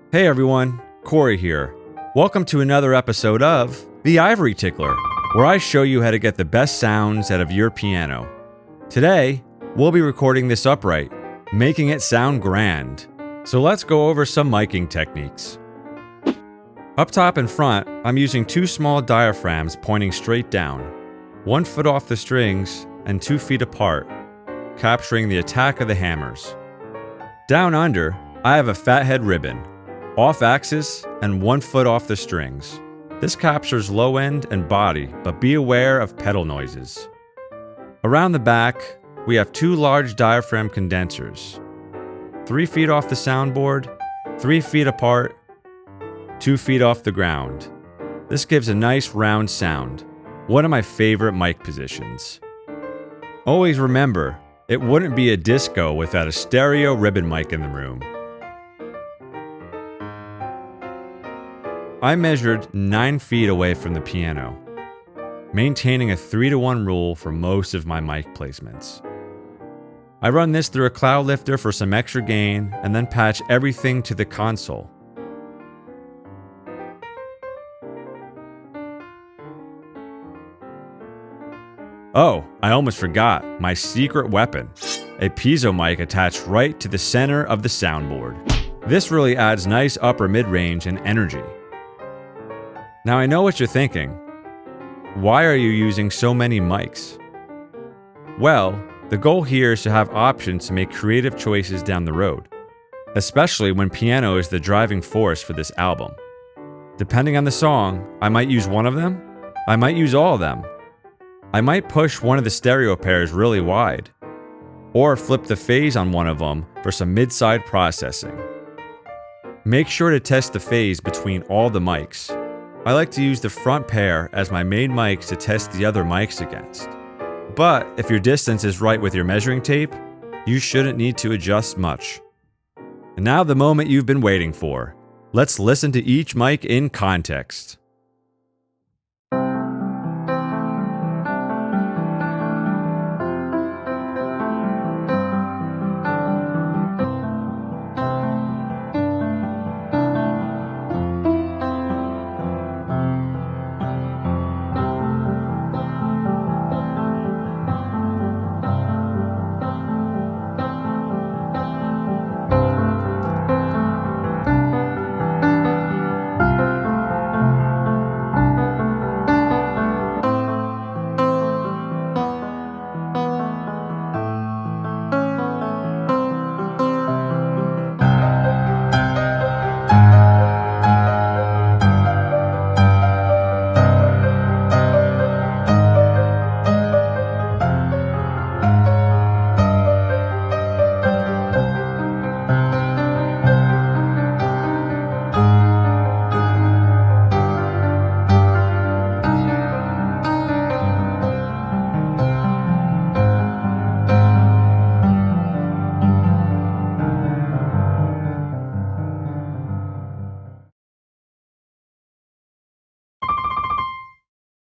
Hey everyone, Corey here. Welcome to another episode of The Ivory Tickler, where I show you how to get the best sounds out of your piano. Today, we'll be recording this upright, making it sound grand. So let's go over some miking techniques. Up top in front, I'm using two small diaphragms pointing straight down, 1 foot off the strings and 2 feet apart, capturing the attack of the hammers. Down under, I have a fathead ribbon, off axis and 1 foot off the strings. This captures low end and body, but be aware of pedal noises. Around the back, we have 2 large diaphragm condensers, 3 feet off the soundboard, 3 feet apart, 2 feet off the ground. This gives a nice round sound, one of my favorite mic positions. Always remember, it wouldn't be a disco without a stereo ribbon mic in the room. I measured 9 feet away from the piano, maintaining a 3-to-1 rule for most of my mic placements. I run this through a cloud lifter for some extra gain and then patch everything to the console. Oh, I almost forgot my secret weapon, a Piezo mic attached right to the center of the soundboard. This really adds nice upper mid-range and energy. Now I know what you're thinking. Why are you using so many mics? Well, the goal here is to have options to make creative choices down the road, especially when piano is the driving force for this album. Depending on the song, I might use one of them, I might use all of them. I might push one of the stereo pairs really wide, or flip the phase on one of them for some mid-side processing. Make sure to test the phase between all the mics. I like to use the front pair as my main mics to test the other mics against. But if your distance is right with your measuring tape, you shouldn't need to adjust much. And now the moment you've been waiting for. Let's listen to each mic in context.